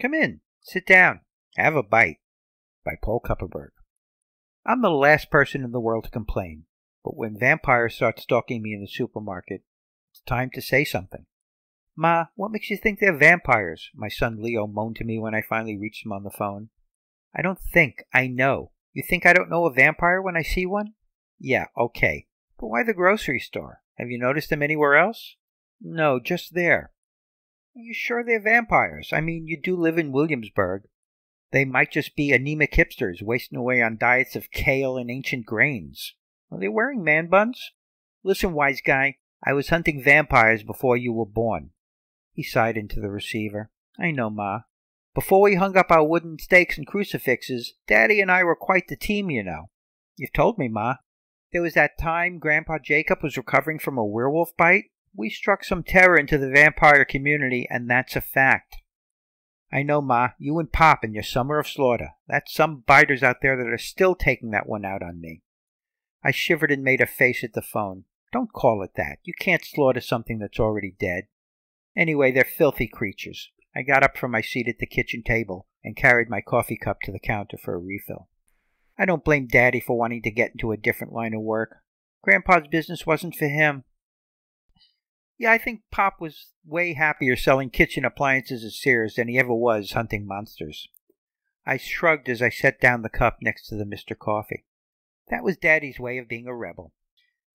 Come in. Sit down. Have a bite. By Paul Kupperberg. I'm the last person in the world to complain, but when vampires start stalking me in the supermarket, it's time to say something. Ma, what makes you think they're vampires? My son Leo moaned to me when I finally reached him on the phone. I don't think, I know. You think I don't know a vampire when I see one? Yeah, okay. But why the grocery store? Have you noticed them anywhere else? No, just there. Are you sure they're vampires? I mean, you do live in Williamsburg. They might just be anemic hipsters wasting away on diets of kale and ancient grains. Are they wearing man buns? Listen, wise guy, I was hunting vampires before you were born. He sighed into the receiver. I know, Ma. Before we hung up our wooden stakes and crucifixes, Daddy and I were quite the team, you know. You've told me, Ma. There was that time Grandpa Jacob was recovering from a werewolf bite. We struck some terror into the vampire community, and that's a fact. I know, Ma, you and Pop and your summer of slaughter. That's some biters out there that are still taking that one out on me. I shivered and made a face at the phone. Don't call it that. You can't slaughter something that's already dead. Anyway, they're filthy creatures. I got up from my seat at the kitchen table and carried my coffee cup to the counter for a refill. I don't blame Daddy for wanting to get into a different line of work. Grandpa's business wasn't for him. Yeah, I think Pop was way happier selling kitchen appliances at Sears than he ever was hunting monsters. I shrugged as I set down the cup next to the Mr. Coffee. That was Daddy's way of being a rebel.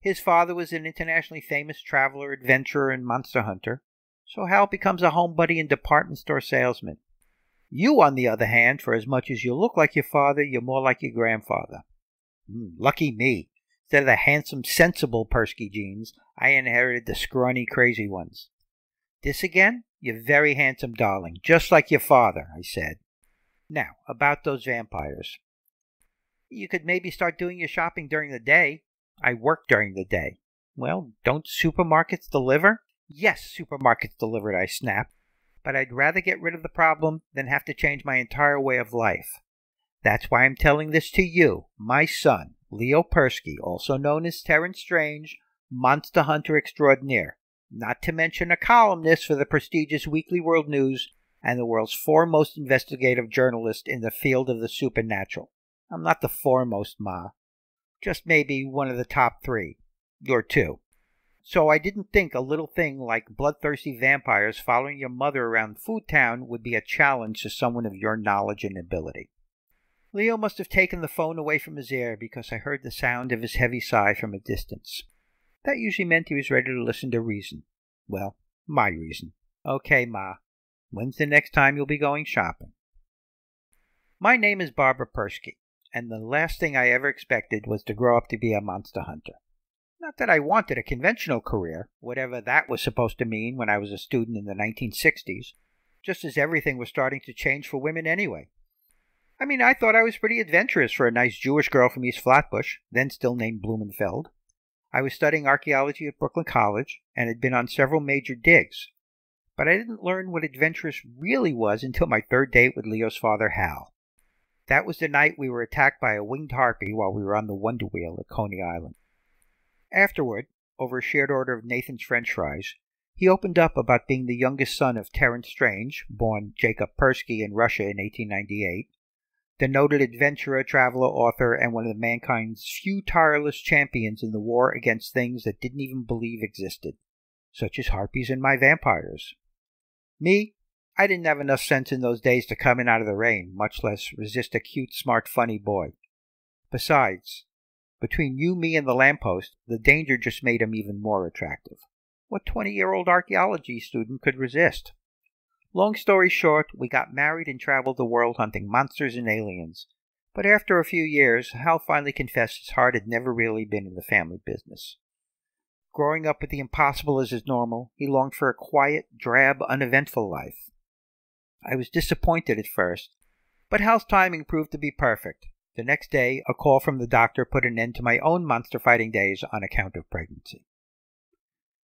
His father was an internationally famous traveler, adventurer, and monster hunter, so Hal becomes a homebody and department store salesman. You, on the other hand, for as much as you look like your father, you're more like your grandfather. Lucky me. Instead of the handsome, sensible Persky genes, I inherited the scrawny, crazy ones. This again? You're very handsome, darling, just like your father, I said. Now, about those vampires. You could maybe start doing your shopping during the day. I work during the day. Well, don't supermarkets deliver? Yes, supermarkets delivered, I snapped. But I'd rather get rid of the problem than have to change my entire way of life. That's why I'm telling this to you, my son, Leo Persky, also known as Terrence Strange, monster hunter extraordinaire, not to mention a columnist for the prestigious Weekly World News and the world's foremost investigative journalist in the field of the supernatural. I'm not the foremost, Ma. Just maybe one of the top 3. You're 2. So I didn't think a little thing like bloodthirsty vampires following your mother around Food Town would be a challenge to someone of your knowledge and ability. Leo must have taken the phone away from his ear because I heard the sound of his heavy sigh from a distance. That usually meant he was ready to listen to reason. Well, my reason. Okay, Ma. When's the next time you'll be going shopping? My name is Barbara Persky, and the last thing I ever expected was to grow up to be a monster hunter. Not that I wanted a conventional career, whatever that was supposed to mean when I was a student in the 1960s, just as everything was starting to change for women anyway. I mean, I thought I was pretty adventurous for a nice Jewish girl from East Flatbush, then still named Blumenfeld. I was studying archaeology at Brooklyn College and had been on several major digs. But I didn't learn what adventurous really was until my third date with Leo's father, Hal. That was the night we were attacked by a winged harpy while we were on the Wonder Wheel at Coney Island. Afterward, over a shared order of Nathan's French fries, he opened up about being the youngest son of Terrence Strange, born Jacob Persky in Russia in 1898, the noted adventurer, traveler, author, and one of mankind's few tireless champions in the war against things that didn't even believe existed, such as harpies and my vampires. Me, I didn't have enough sense in those days to come in out of the rain, much less resist a cute, smart, funny boy. Besides, between you, me, and the lamppost, the danger just made him even more attractive. What 20-year-old archaeology student could resist? Long story short, we got married and traveled the world hunting monsters and aliens. But after a few years, Hal finally confessed his heart had never really been in the family business. Growing up with the impossible as his normal, he longed for a quiet, drab, uneventful life. I was disappointed at first, but Hal's timing proved to be perfect. The next day, a call from the doctor put an end to my own monster-fighting days on account of pregnancy.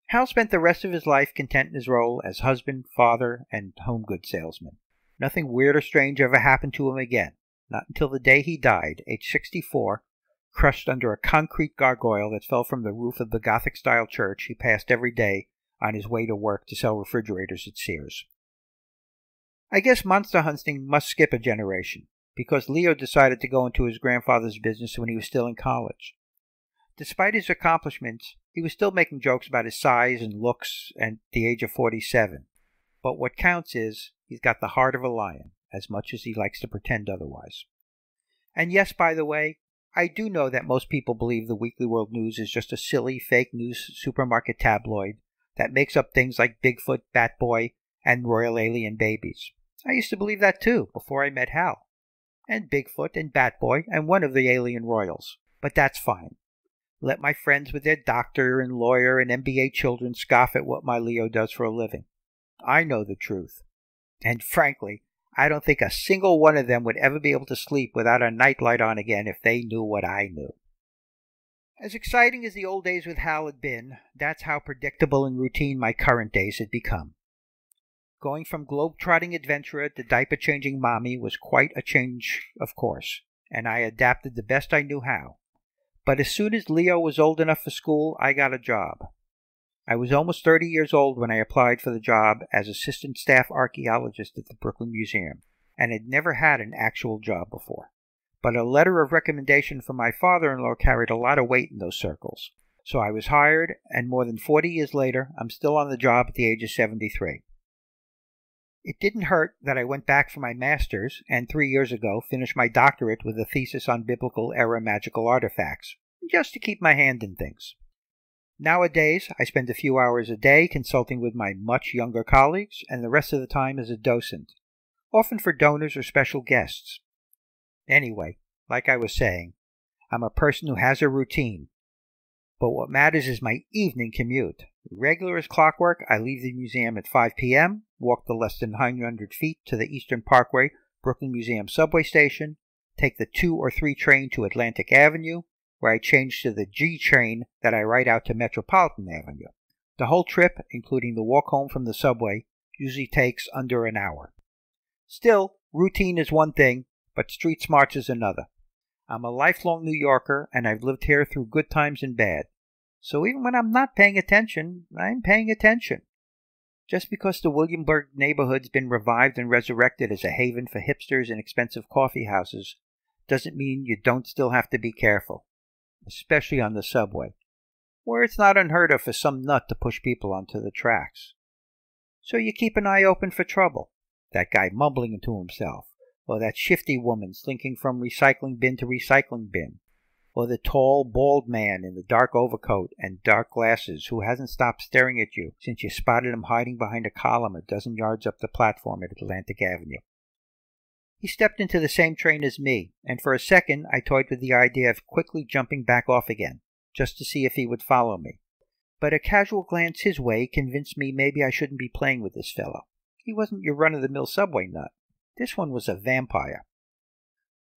Hal spent the rest of his life content in his role as husband, father, and home goods salesman. Nothing weird or strange ever happened to him again, not until the day he died, age 64, crushed under a concrete gargoyle that fell from the roof of the Gothic-style church he passed every day on his way to work to sell refrigerators at Sears. I guess monster hunting must skip a generation, because Leo decided to go into his grandfather's business when he was still in college. Despite his accomplishments, he was still making jokes about his size and looks at the age of 47. But what counts is he's got the heart of a lion, as much as he likes to pretend otherwise. And yes, by the way, I do know that most people believe the Weekly World News is just a silly fake news supermarket tabloid that makes up things like Bigfoot, Batboy, and royal alien babies. I used to believe that too, before I met Hal. And Bigfoot and Batboy and one of the alien royals. But that's fine. Let my friends with their doctor and lawyer and MBA children scoff at what my Leo does for a living. I know the truth. And frankly, I don't think a single one of them would ever be able to sleep without a nightlight on again if they knew what I knew. As exciting as the old days with Hal had been, that's how predictable and routine my current days had become. Going from globe-trotting adventurer to diaper-changing mommy was quite a change, of course, and I adapted the best I knew how. But as soon as Leo was old enough for school, I got a job. I was almost 30 years old when I applied for the job as assistant staff archaeologist at the Brooklyn Museum, and had never had an actual job before. But a letter of recommendation from my father-in-law carried a lot of weight in those circles. So I was hired, and more than 40 years later, I'm still on the job at the age of 73. It didn't hurt that I went back for my master's, and 3 years ago finished my doctorate with a thesis on biblical-era magical artifacts, just to keep my hand in things. Nowadays, I spend a few hours a day consulting with my much younger colleagues, and the rest of the time as a docent, often for donors or special guests. Anyway, like I was saying, I'm a person who has a routine. But what matters is my evening commute. Regular as clockwork, I leave the museum at 5 p.m., walk the less than 900 feet to the Eastern Parkway, Brooklyn Museum subway station, take the 2 or 3 train to Atlantic Avenue, where I change to the G train that I ride out to Metropolitan Avenue. The whole trip, including the walk home from the subway, usually takes under an hour. Still, routine is one thing, but street smarts is another. I'm a lifelong New Yorker, and I've lived here through good times and bad. So even when I'm not paying attention, I'm paying attention. Just because the Williamsburg neighborhood's been revived and resurrected as a haven for hipsters and expensive coffee houses doesn't mean you don't still have to be careful, especially on the subway, where it's not unheard of for some nut to push people onto the tracks. So you keep an eye open for trouble, that guy mumbling into himself, or that shifty woman slinking from recycling bin to recycling bin, or the tall, bald man in the dark overcoat and dark glasses who hasn't stopped staring at you since you spotted him hiding behind a column a dozen yards up the platform at Atlantic Avenue. He stepped into the same train as me, and for a second I toyed with the idea of quickly jumping back off again, just to see if he would follow me. But a casual glance his way convinced me maybe I shouldn't be playing with this fellow. He wasn't your run-of-the-mill subway nut. This one was a vampire.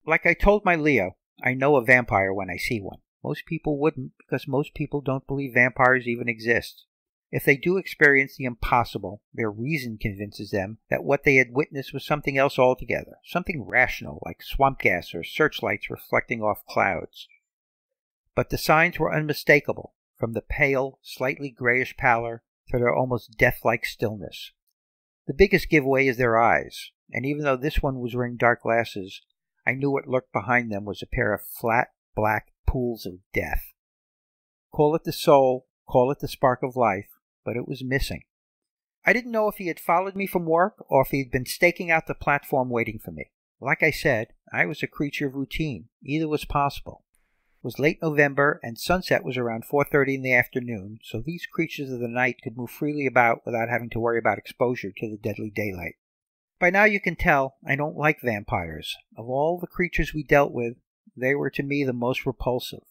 Like I told my Leo, I know a vampire when I see one. Most people wouldn't, because most people don't believe vampires even exist. If they do experience the impossible, their reason convinces them that what they had witnessed was something else altogether, something rational, like swamp gas or searchlights reflecting off clouds. But the signs were unmistakable, from the pale, slightly grayish pallor to their almost death-like stillness. The biggest giveaway is their eyes, and even though this one was wearing dark glasses, I knew what lurked behind them was a pair of flat, black pools of death. Call it the soul, call it the spark of life, but it was missing. I didn't know if he had followed me from work or if he had been staking out the platform waiting for me. Like I said, I was a creature of routine. Either was possible. It was late November, and sunset was around 4:30 in the afternoon, so these creatures of the night could move freely about without having to worry about exposure to the deadly daylight. By now you can tell I don't like vampires. Of all the creatures we dealt with, they were to me the most repulsive.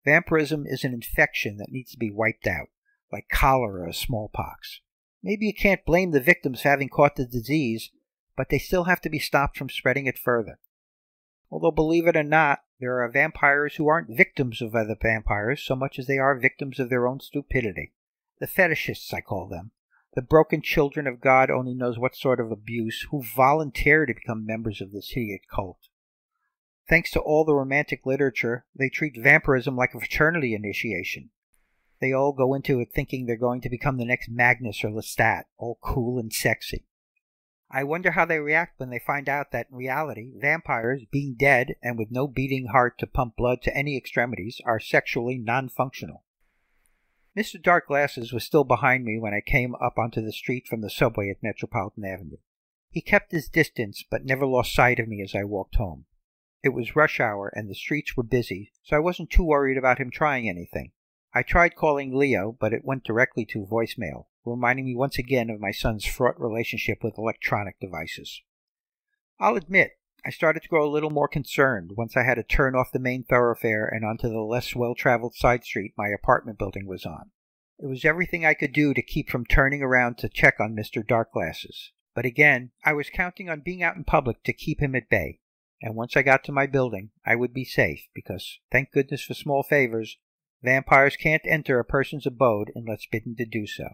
Vampirism is an infection that needs to be wiped out, like cholera or smallpox. Maybe you can't blame the victims for having caught the disease, but they still have to be stopped from spreading it further. Although, believe it or not, there are vampires who aren't victims of other vampires so much as they are victims of their own stupidity. The fetishists, I call them. The broken children of God only knows what sort of abuse, who volunteer to become members of this hideous cult. Thanks to all the romantic literature, they treat vampirism like a fraternity initiation. They all go into it thinking they're going to become the next Magnus or Lestat, all cool and sexy. I wonder how they react when they find out that in reality, vampires, being dead and with no beating heart to pump blood to any extremities, are sexually non-functional. Mr. Dark Glasses was still behind me when I came up onto the street from the subway at Metropolitan Avenue. He kept his distance, but never lost sight of me as I walked home. It was rush hour and the streets were busy, so I wasn't too worried about him trying anything. I tried calling Leo, but it went directly to voicemail, reminding me once again of my son's fraught relationship with electronic devices. I'll admit, I started to grow a little more concerned once I had to turn off the main thoroughfare and onto the less well-traveled side street my apartment building was on. It was everything I could do to keep from turning around to check on Mr. Dark Glasses. But again, I was counting on being out in public to keep him at bay. And once I got to my building, I would be safe, because, thank goodness for small favors, vampires can't enter a person's abode unless bidden to do so.